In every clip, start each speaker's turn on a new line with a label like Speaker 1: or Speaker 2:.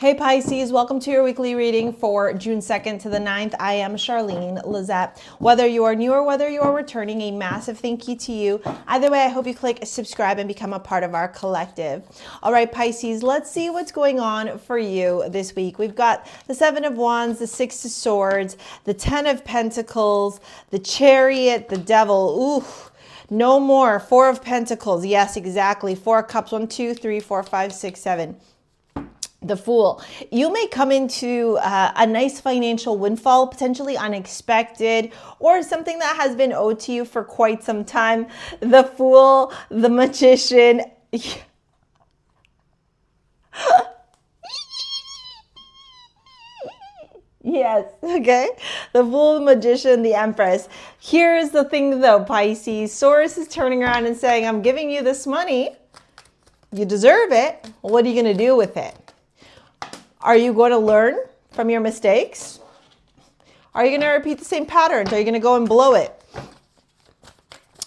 Speaker 1: Hey Pisces, welcome to your weekly reading for June 2nd to the 9th. I am Charlene, Lizette. Whether you are new or whether you are returning, a massive thank you to you. Either way, I hope you click subscribe and become a part of our collective. All right, Pisces, let's see what's going on for you this week. We've got the Seven of Wands, the Six of Swords, the Ten of Pentacles, the Chariot, the Devil. Ooh. No more. Four of Pentacles. Yes, exactly. Four of Cups. 1, 2, 3, 4, 5, 6, 7. The Fool. You may come into a nice financial windfall, potentially unexpected, or something that has been owed to you for quite some time. The Fool, the Magician. Yes, okay. The Fool, the Magician, the Empress. Here's the thing though, Pisces. Source is turning around and saying, I'm giving you this money. You deserve it. What are you going to do with it? Are you going to learn from your mistakes? Are you going to repeat the same patterns? Are you going to go and blow it?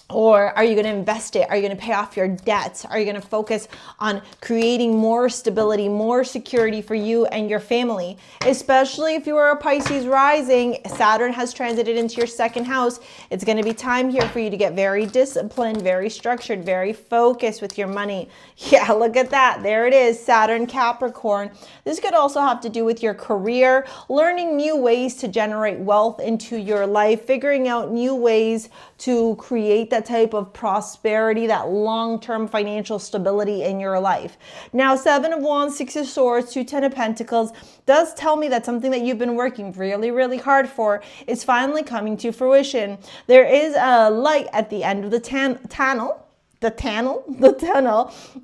Speaker 1: Or are you going to invest it? Are you going to pay off your debts? Are you going to focus on creating more stability, more security for you and your family? Especially if you are a Pisces rising, Saturn has transited into your second house. It's going to be time here for you to get very disciplined, very structured, very focused with your money. Yeah, look at that. There it is, Saturn, Capricorn. This could also have to do with your career, learning new ways to generate wealth into your life, figuring out new ways to create that type of prosperity, that long-term financial stability in your life. Now, Seven of Wands, Six of Swords, 2, 10 of Pentacles does tell me that something that you've been working really, really hard for is finally coming to fruition. There is a light at the end of the tunnel,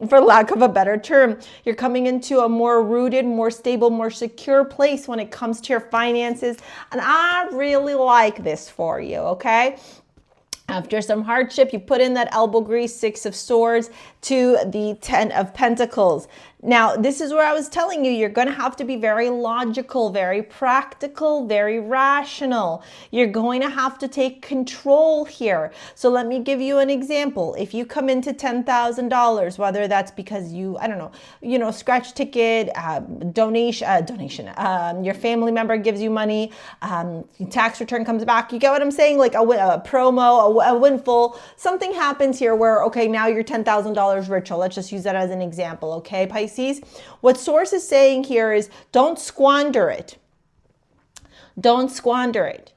Speaker 1: for lack of a better term. You're coming into a more rooted, more stable, more secure place when it comes to your finances. And I really like this for you, okay? After some hardship, you put in that elbow grease, Six of Swords to the 10 of Pentacles. Now, this is where I was telling you, you're going to have to be very logical, very practical, very rational. You're going to have to take control here. So let me give you an example. If you come into $10,000, whether that's because you, I don't know, scratch ticket, donation, your family member gives you money, tax return comes back, you get what I'm saying? Like a promo, a windfall, something happens here where, okay, now you're $10,000 richer. Let's just use that as an example, okay, Pisces? What Source is saying here is don't squander it. Don't squander it.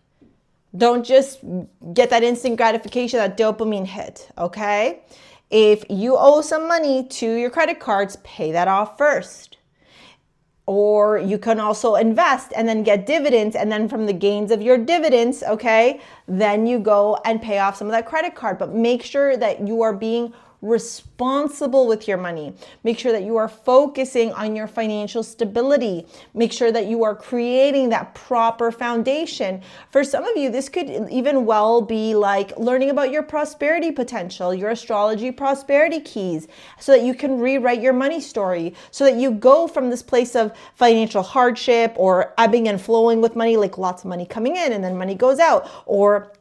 Speaker 1: Don't just get that instant gratification, that dopamine hit, okay? If you owe some money to your credit cards, pay that off first. Or you can also invest and then get dividends, and then from the gains of your dividends, okay, then you go and pay off some of that credit card. But make sure that you are being responsible with your money. Make sure that you are focusing on your financial stability. Make sure that you are creating that proper foundation. For some of you, this could even well be like learning about your prosperity potential, your astrology prosperity keys, so that you can rewrite your money story, so that you go from this place of financial hardship or ebbing and flowing with money, like lots of money coming in and then money goes out, or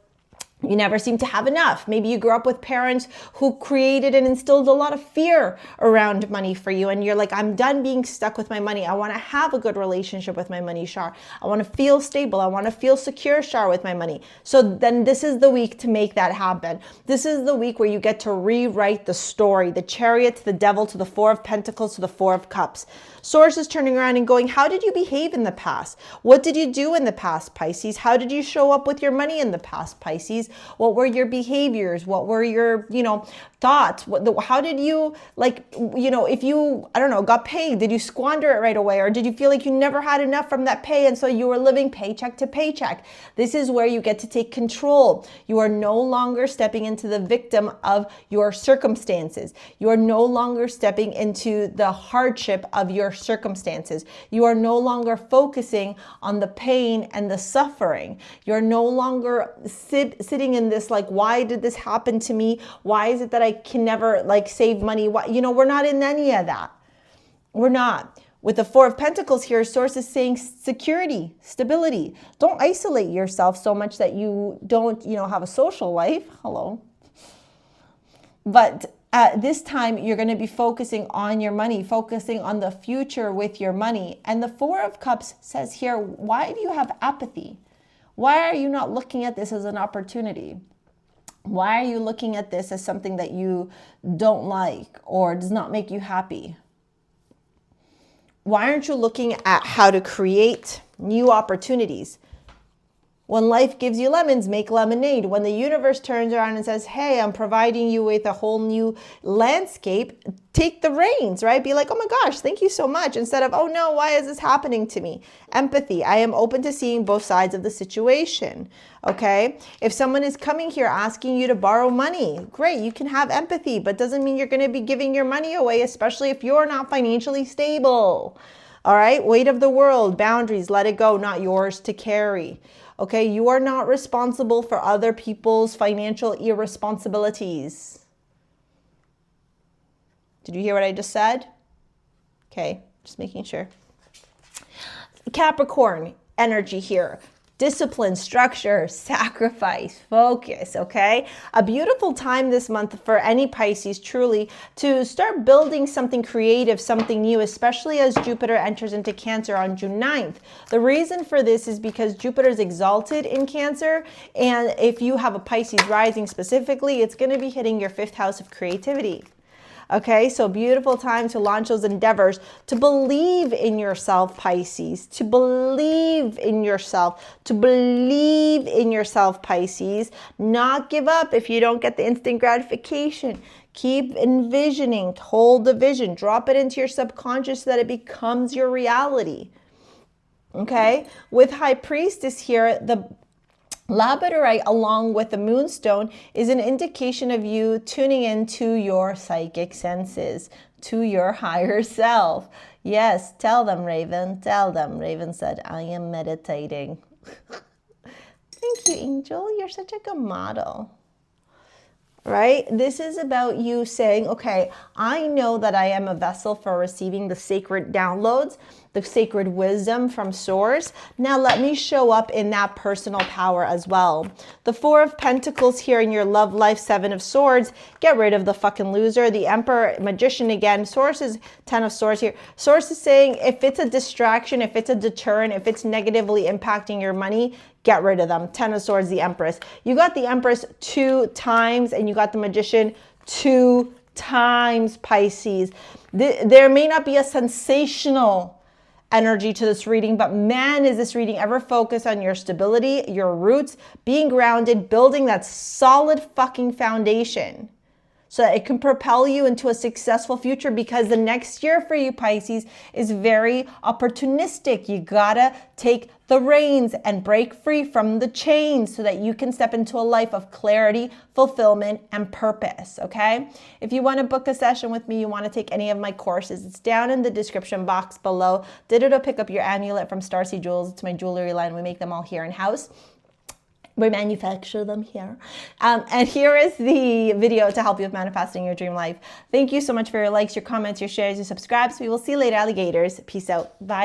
Speaker 1: you never seem to have enough. Maybe you grew up with parents who created and instilled a lot of fear around money for you. And you're like, I'm done being stuck with my money. I want to have a good relationship with my money, Char. I want to feel stable. I want to feel secure, Char, with my money. So then this is the week to make that happen. This is the week where you get to rewrite the story. The Chariot to the Devil to the Four of Pentacles to the Four of Cups. Source is turning around and going, how did you behave in the past? What did you do in the past, Pisces? How did you show up with your money in the past, Pisces? What were your behaviors? What were your, thoughts? How did you, if you, I don't know, got paid, did you squander it right away? Or did you feel like you never had enough from that pay and so you were living paycheck to paycheck? This is where you get to take control. You are no longer stepping into the victim of your circumstances. You are no longer stepping into the hardship of your circumstances. You are no longer focusing on the pain and the suffering. You're no longer sitting in this like, why did this happen to me? Why is it that I can never save money? Why, we're not in any of that. We're not. With the Four of Pentacles here, Source is saying security, stability. Don't isolate yourself so much that you don't, have a social life. Hello. But This time, you're going to be focusing on your money, focusing on the future with your money. And the Four of Cups says here, why do you have apathy? Why are you not looking at this as an opportunity? Why are you looking at this as something that you don't like or does not make you happy? Why aren't you looking at how to create new opportunities? When life gives you lemons, make lemonade. When the universe turns around and says, hey, I'm providing you with a whole new landscape, take the reins, right? Be like, oh my gosh, thank you so much. Instead of, oh no, why is this happening to me? Empathy. I am open to seeing both sides of the situation, okay? If someone is coming here asking you to borrow money, great, you can have empathy, but doesn't mean you're going to be giving your money away, especially if you're not financially stable. All right, weight of the world, boundaries, let it go, not yours to carry. Okay, you are not responsible for other people's financial irresponsibilities. Did you hear what I just said? Okay, just making sure. Capricorn energy here. Discipline, structure, sacrifice, focus, okay? A beautiful time this month for any Pisces, truly, to start building something creative, something new, especially as Jupiter enters into Cancer on June 9th. The reason for this is because Jupiter is exalted in Cancer, and if you have a Pisces rising specifically, it's going to be hitting your 5th house of creativity. Okay, so beautiful time to launch those endeavors, to believe in yourself, Pisces, to believe in yourself, Pisces, not give up if you don't get the instant gratification. Keep envisioning, hold the vision, drop it into your subconscious so that it becomes your reality. Okay, with High Priestess here, the Labradorite along with the Moonstone is an indication of you tuning into your psychic senses, to your higher self. Yes, tell them, Raven, tell them. Raven said, I am meditating. Thank you, Angel. You're such a good model. Right? This is about you saying, okay, I know that I am a vessel for receiving the sacred downloads, the sacred wisdom from Source. Now let me show up in that personal power as well. The Four of Pentacles here in your love life, Seven of Swords. Get rid of the fucking loser. The Emperor, Magician again. Source is 10 of Swords here. Source is saying if it's a distraction, if it's a deterrent, if it's negatively impacting your money, get rid of them. 10 of Swords, the Empress. You got the Empress 2 times and you got the Magician 2 times, Pisces. There may not be a sensational energy to this reading, but man, is this reading ever focused on your stability, your roots, being grounded, building that solid fucking foundation so that it can propel you into a successful future, because the next year for you, Pisces, is very opportunistic. You gotta take the reins and break free from the chains so that you can step into a life of clarity, fulfillment, and purpose, okay? If you want to book a session with me, you want to take any of my courses, it's down in the description box below. Ditto pick up your amulet from StarSea Jewels. It's my jewelry line. We make them all here in-house. We manufacture them here. And here is the video to help you with manifesting your dream life. Thank you so much for your likes, your comments, your shares, your subscribes. We will see you later, alligators. Peace out. Bye.